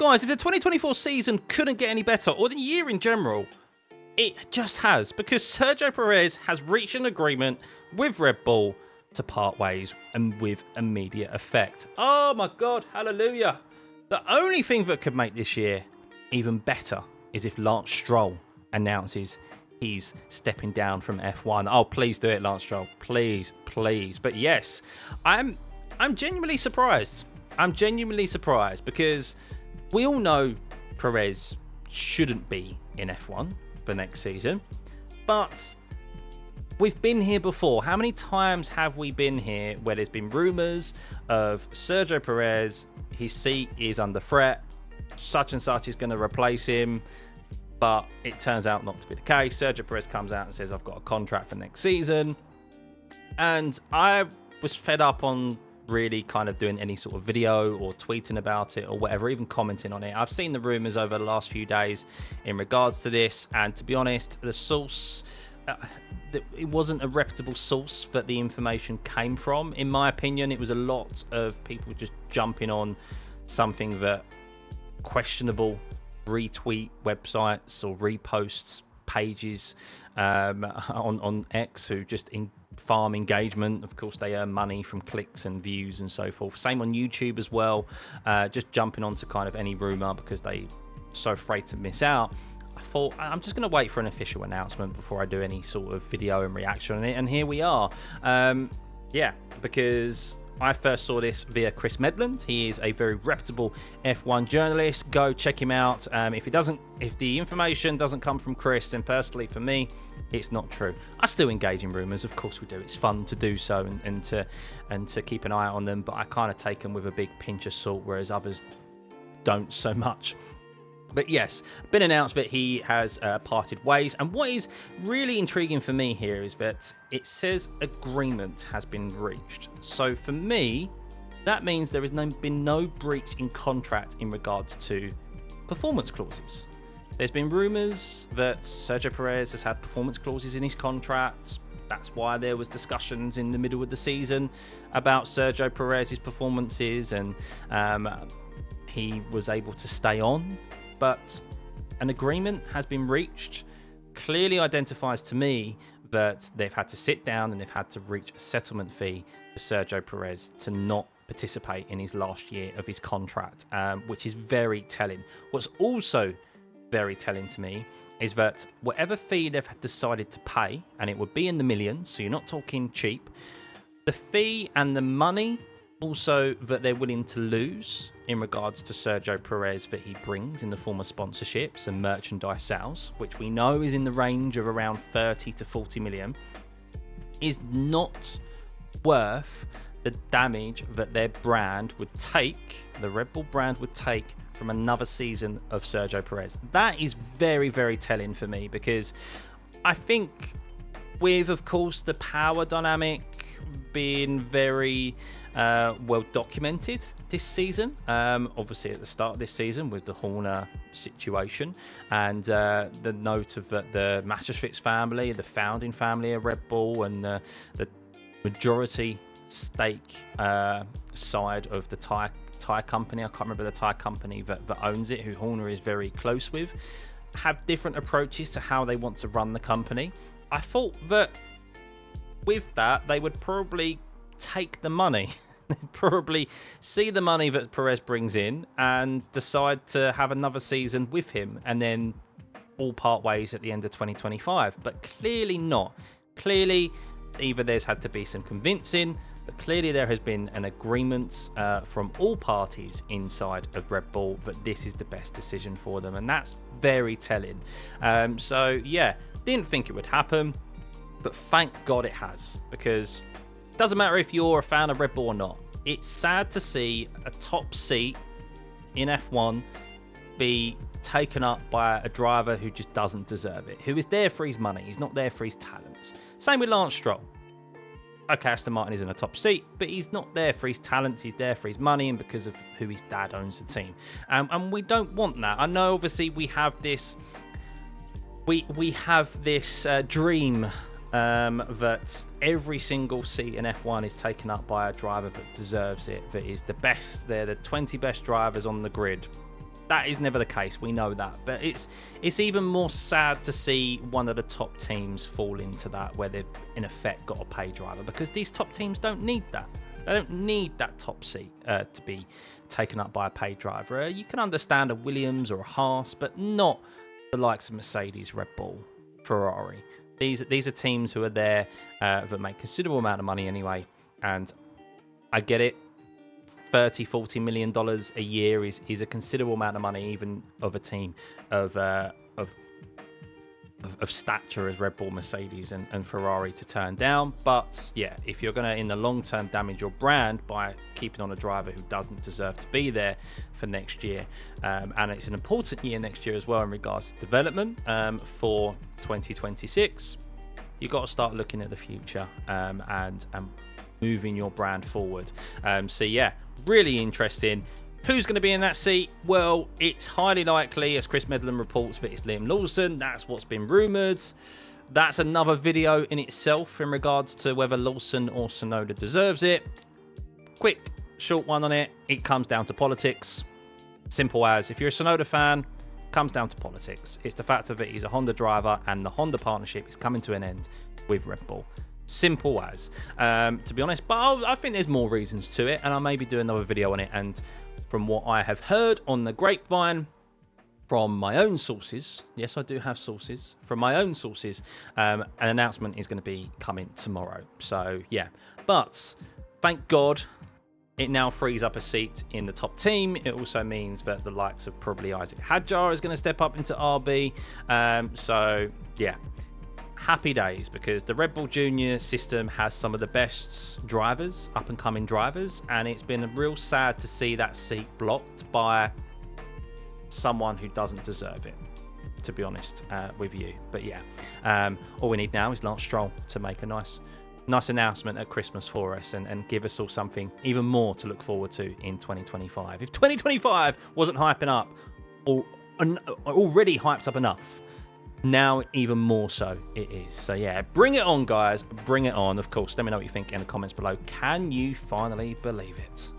Guys, if the 2024 season couldn't get any better, or the year in general, it just has, because Sergio Perez has reached an agreement with Red Bull to part ways and with immediate effect. Oh my God, hallelujah. The only thing that could make this year even better is if Lance Stroll announces he's stepping down from F1. Oh, please do it, Lance Stroll. Please, please. But yes, I'm genuinely surprised. I'm genuinely surprised because we all know Perez shouldn't be in F1 for next season, but we've been here before. How many times have we been here where there's been rumours of Sergio Perez, his seat is under threat, such and such is going to replace him, but it turns out not to be the case. Sergio Perez comes out and says, I've got a contract for next season. And I was fed up on really kind of doing any sort of video or tweeting about it or whatever, even commenting on it. I've seen the rumours over the last few days in regards to this, and to be honest, the source, it wasn't a reputable source that the information came from. In my opinion, it was a lot of people just jumping on something that questionable retweet websites or reposts pages on X who just farm engagement. Of course, they earn money from clicks and views and so forth. Same on YouTube as well, just jumping onto kind of any rumor because they're so afraid to miss out. I thought I'm just going to wait for an official announcement before I do any sort of video and reaction on it, and here we are. Yeah, because I first saw this via Chris Medland. He is a very reputable F1 journalist. Go check him out. If the information doesn't come from Chris, then personally for me, it's not true. I still engage in rumors, of course we do. It's fun to do so and to keep an eye on them, but I kind of take them with a big pinch of salt, whereas others don't so much. But yes, been announced that he has parted ways. And what is really intriguing for me here is that it says agreement has been reached. So for me, that means there has been no breach in contract in regards to performance clauses. There's been rumours that Sergio Perez has had performance clauses in his contract. That's why there was discussions in the middle of the season about Sergio Perez's performances, and he was able to stay on. But an agreement has been reached, clearly identifies to me that they've had to sit down and they've had to reach a settlement fee for Sergio Perez to not participate in his last year of his contract, which is very telling. What's also very telling to me is that whatever fee they've decided to pay, and it would be in the millions, so you're not talking cheap, the fee and the money also that they're willing to lose in regards to Sergio Perez that he brings in the form of sponsorships and merchandise sales, which we know is in the range of around 30 to 40 million, is not worth the damage that their brand would take, the Red Bull brand would take from another season of Sergio Perez. That is very, very telling for me, because I think with, of course, the power dynamic being very well documented this season, obviously at the start of this season with the Horner situation, and the note of the Masterfix family, the founding family of Red Bull, and the majority stake side of the tire company, I can't remember the tire company that owns it, who Horner is very close with, have different approaches to how they want to run the company. I thought that with that, they would probably take the money. They'd probably see the money that Perez brings in and decide to have another season with him and then all part ways at the end of 2025. But clearly not. Clearly, either there's had to be some convincing, but clearly there has been an agreement from all parties inside of Red Bull that this is the best decision for them. And that's very telling. So yeah, didn't think it would happen, but thank God it has, because it doesn't matter if you're a fan of Red Bull or not. It's sad to see a top seat in F1 be taken up by a driver who just doesn't deserve it, who is there for his money. He's not there for his talents. Same with Lance Stroll. Okay, Aston Martin is in a top seat, but he's not there for his talents. He's there for his money and because of who his dad owns the team. And we don't want that. I know, obviously, we have this dream that every single seat in F1 is taken up by a driver that deserves it, that is the best. They're the 20 best drivers on the grid. That is never the case. We know that. But it's even more sad to see one of the top teams fall into that, where they've, in effect, got a pay driver, because these top teams don't need that. They don't need that top seat to be taken up by a paid driver. You can understand a Williams or a Haas, but not the likes of Mercedes, Red Bull, Ferrari. These are teams who are there that make a considerable amount of money anyway. And I get it. $30-40 million a year is a considerable amount of money, even of a team of stature as Red Bull, Mercedes, and Ferrari to turn down. But yeah, if you're going to, in the long term, damage your brand by keeping on a driver who doesn't deserve to be there for next year, and it's an important year next year as well in regards to development for 2026, you've got to start looking at the future and moving your brand forward. So yeah, really interesting. Who's going to be in that seat? Well, it's highly likely, as Chris Medland reports, that it's Liam Lawson. That's what's been rumoured. That's another video in itself in regards to whether Lawson or Tsunoda deserves it. Quick, short one on it. It comes down to politics. Simple as, if you're a Tsunoda fan, it comes down to politics. It's the fact that he's a Honda driver and the Honda partnership is coming to an end with Red Bull. Simple as, to be honest. But I think there's more reasons to it, and I'll maybe do another video on it. And from what I have heard on the grapevine from my own sources, yes, I do have sources, from my own sources, an announcement is going to be coming tomorrow. So yeah, but thank God it now frees up a seat in the top team. It also means that the likes of probably Isaac Hadjar is going to step up into RB. So yeah, happy days, because the Red Bull Junior system has some of the best drivers, up and coming drivers, and it's been real sad to see that seat blocked by someone who doesn't deserve it, to be honest with you. But yeah, all we need now is Lance Stroll to make a nice announcement at Christmas for us and give us all something even more to look forward to in 2025. If 2025 wasn't hyping up, or already hyped up enough, now even more so it is. So yeah, bring it on, guys, bring it on. Of course, let me know what you think in the comments below. Can you finally believe it?